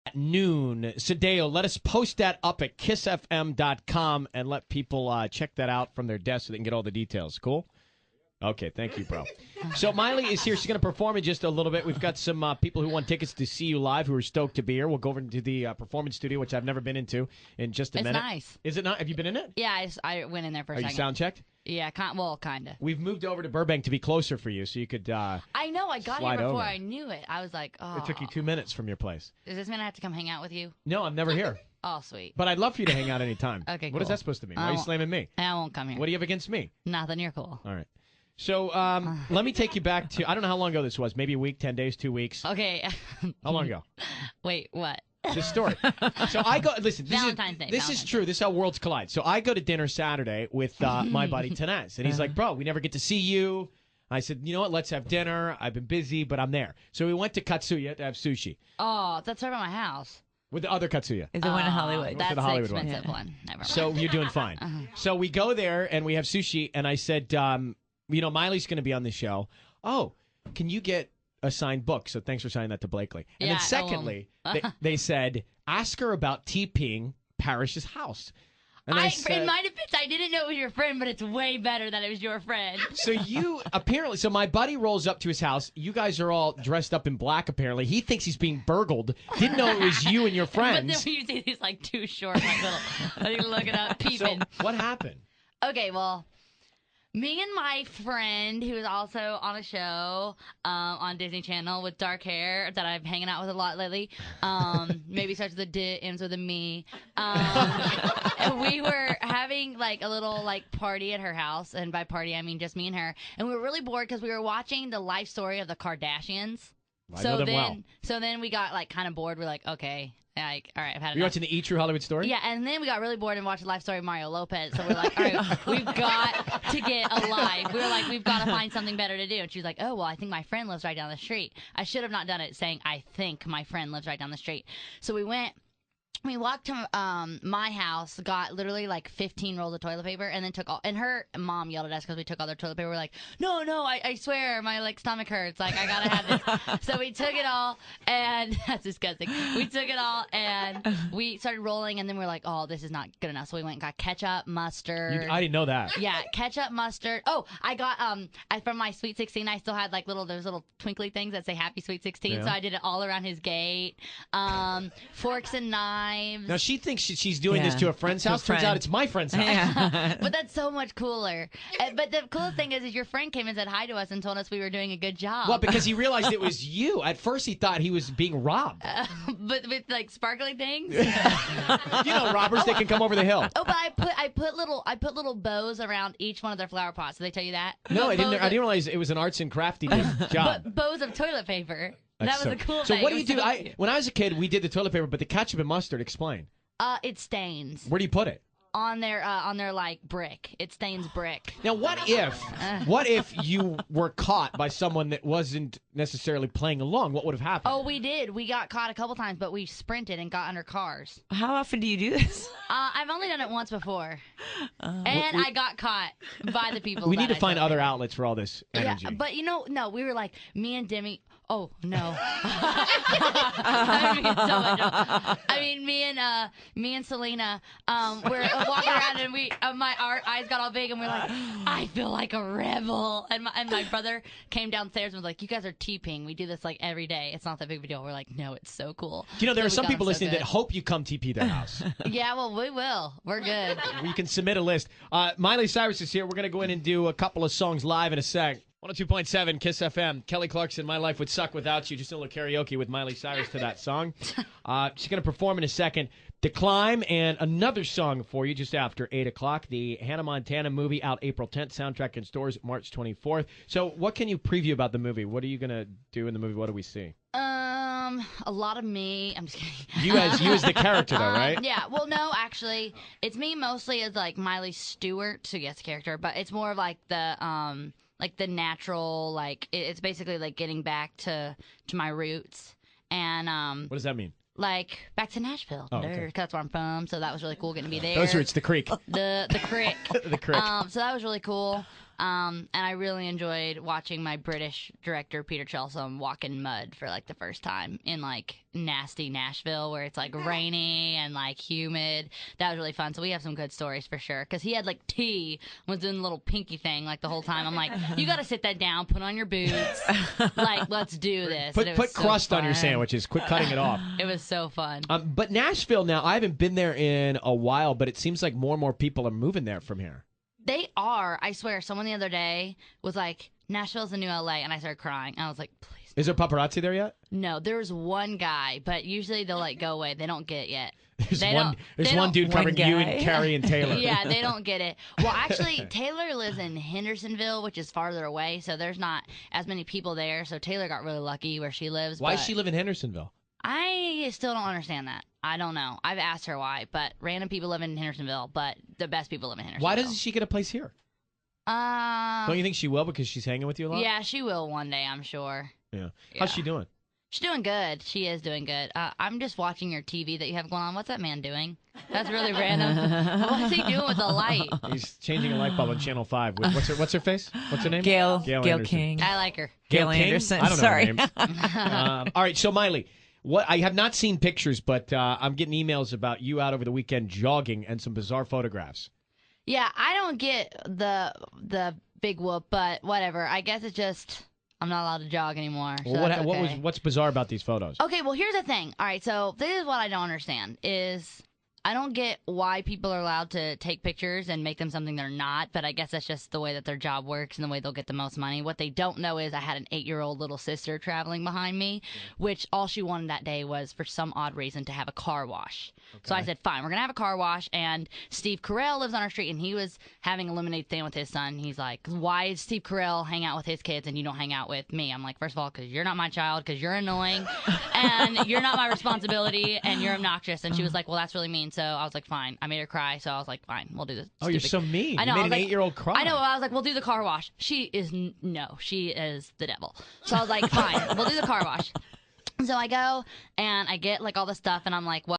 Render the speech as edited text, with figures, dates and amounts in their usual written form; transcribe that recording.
At noon. Sadeo, let us post that up at kissfm.com and let people check that out from their desk so they can get all the details. Cool? Okay, thank you, bro. So Miley is here. She's going to perform in just a little bit. We've got some people who want tickets to see you live who are stoked to be here. We'll go over into the performance studio, which I've never been into, in just a minute. It's nice. Is it not? Have you been in it? Yeah, I went in there for a second. Are you sound checked? Yeah, kind of. We've moved over to Burbank to be closer for you, so you could I know. I got here before over. I knew it. I was like, oh. It took you 2 minutes from your place. Does this mean I have to come hang out with you? No, I'm never here. Oh, sweet. But I'd love for you to hang out anytime. Okay, cool. What is that supposed to mean? Why are you slamming me? I won't come here. What do you have against me? Nothing. You're cool. All right. So let me take you back to, I don't know how long ago this was, maybe a week, 10 days, 2 weeks. Okay. How long ago? Wait, what? This story. So I go, listen, Valentine's Day. This is true. This is how worlds collide. So I go to dinner Saturday with my buddy Tanez, and he's like, bro, we never get to see you. I said, you know what, let's have dinner. I've been busy, but I'm there. So we went to Katsuya to have sushi. Oh, that's right by my house. With the other Katsuya. Is the one in Hollywood? That's the Hollywood expensive one. Never mind. So you're doing fine. So we go there, and we have sushi, and I said, Miley's going to be on the show. Oh, can you get a signed book? So thanks for signing that to Blakely. And then secondly, they said, ask her about TPing Parrish's house. And I said, in my defense, I didn't know it was your friend, but it's way better that it was your friend. So you apparently, so my buddy rolls up to his house. You guys are all dressed up in black, apparently. He thinks he's being burgled. Didn't know it was you and your friends. But then you see these like too short, like looking up, peeping. So what happened? Okay, well, me and my friend, who is also on a show on Disney Channel with dark hair that I'm hanging out with a lot lately, maybe starts with a D, ends with a me. We were having like a little like party at her house, and by party I mean just me and her. And we were really bored because we were watching the life story of the Kardashians. I know them well. So then we got like kind of bored. We're like, okay. Like, all right, I've had enough. You're watching the E! True Hollywood Story? Yeah, and then we got really bored and watched the life story of Mario Lopez. So we're like, all right, we've got to get a life. We were like, we've got to find something better to do. And she was like, oh, well, I think my friend lives right down the street. I should have not done it saying, I think my friend lives right down the street. So we walked to my house, got literally like 15 rolls of toilet paper, and then took all. And her mom yelled at us because we took all their toilet paper. We're like, no, I swear, my like stomach hurts. Like I gotta have this. So we took it all, and that's disgusting. We took it all, and we started rolling, and then we're like, oh, this is not good enough. So we went and got ketchup, mustard. I didn't know that. Yeah, ketchup, mustard. Oh, I got from my Sweet 16. I still had like those little twinkly things that say Happy Sweet 16. Yeah. So I did it all around his gate. Forks and knives. Now she thinks she's doing this to a friend's house. Turns out it's my friend's house. Yeah. But that's so much cooler. But the coolest thing is your friend came and said hi to us and told us we were doing a good job. Well, because he realized it was you. At first he thought he was being robbed. But with like sparkly things. You know, robbers, they can come over the hill. Oh, but I put little bows around each one of their flower pots. Did they tell you that? No, I didn't realize it was an arts and crafty job. But bows of toilet paper. That was a cool thing. So what do you do? So when I was a kid, we did the toilet paper, but the ketchup and mustard, explain. It stains. Where do you put it? On their like brick. It stains brick. Now what if you were caught by someone that wasn't necessarily playing along? What would have happened? Oh, we did. We got caught a couple times, but we sprinted and got under cars. How often do you do this? I've only done it once before. And I got caught by the people. We need to find other outlets for all this energy. Yeah, but no, we were like, me and Demi. Oh no! Me and Selena, we're walking around and our eyes got all big and we're like, I feel like a rebel. And my brother came downstairs and was like, you guys are TPing. We do this like every day. It's not that big of a deal. We're like, no, it's so cool. You know, there are some people listening that hope you come TP their house. Yeah, well, we will. We're good. You can submit a list. Miley Cyrus is here. We're gonna go in and do a couple of songs live in a sec. 102.7 Kiss FM. Kelly Clarkson, My Life Would Suck Without You. Just a little karaoke with Miley Cyrus to that song. She's going to perform in a second. The Climb and another song for you just after 8 o'clock. The Hannah Montana movie out April 10th. Soundtrack in stores March 24th. So what can you preview about the movie? What are you going to do in the movie? What do we see? A lot of me. I'm just kidding. You as the character, though, right? Yeah. Well, no, actually, it's me mostly as like Miley Stewart. So yes, character, but it's more of like the natural, like it's basically like getting back to my roots. And what does that mean? Like back to Nashville. Oh, okay. That's where I'm from. So that was really cool getting to be there. Those roots, the creek. The creek. The creek. So that was really cool. And I really enjoyed watching my British director Peter Chelsom walk in mud for like the first time in like nasty Nashville, where it's like rainy and like humid. That was really fun. So we have some good stories for sure. Because he had like tea, was doing the little pinky thing like the whole time. I'm like, you got to sit that down, put on your boots, like let's do this. Put crust on your sandwiches. Quit cutting it off. It was so fun. But Nashville now, I haven't been there in a while, but it seems like more and more people are moving there from here. They are. I swear. Someone the other day was like, Nashville's the new LA. And I started crying. I was like, please. Is there paparazzi there yet? No, there's one guy, but usually they'll like go away. They don't get it yet. There's one dude covering you and Carrie and Taylor. Yeah, they don't get it. Well, actually, Taylor lives in Hendersonville, which is farther away, so there's not as many people there. So Taylor got really lucky where she lives. Why does she live in Hendersonville? I still don't understand that. I don't know. I've asked her why, but random people live in Hendersonville, but the best people live in Hendersonville. Why doesn't she get a place here? Don't you think she will because she's hanging with you a lot? Yeah, she will one day, I'm sure. Yeah. How's she doing? She's doing good. She is doing good. I'm just watching your TV that you have going on. What's that man doing? That's really random. What's he doing with the light? He's changing a light bulb on Channel 5. What's her face? What's her name? Gail Anderson. King. I like her. Gail King? Anderson. I don't know Sorry. her names. All right, so Miley, what I have not seen pictures, but I'm getting emails about you out over the weekend jogging and some bizarre photographs. Yeah, I don't get the big whoop, but whatever. I guess it's just I'm not allowed to jog anymore. So Well, that's okay. what's bizarre about these photos? Okay, well, here's the thing. All right, so this is what I don't understand is I don't get why people are allowed to take pictures and make them something they're not, but I guess that's just the way that their job works and the way they'll get the most money. What they don't know is I had an 8-year-old little sister traveling behind me, which all she wanted that day was, for some odd reason, to have a car wash. Okay. So I said, fine, we're going to have a car wash, and Steve Carell lives on our street, and he was having a lemonade stand with his son. He's like, why does Steve Carell hang out with his kids and you don't hang out with me? I'm like, first of all, because you're not my child, because you're annoying, and you're not my responsibility, and you're obnoxious. And she was like, well, that's really mean. So I was like, fine. I made her cry, so I was like, fine, we'll do this. Oh, you're so mean. I know. You made an 8-year-old cry. I know. I was like, we'll do the car wash. She is the devil. So I was like, fine, we'll do the car wash. So I go, and I get like all the stuff, and I'm like, what?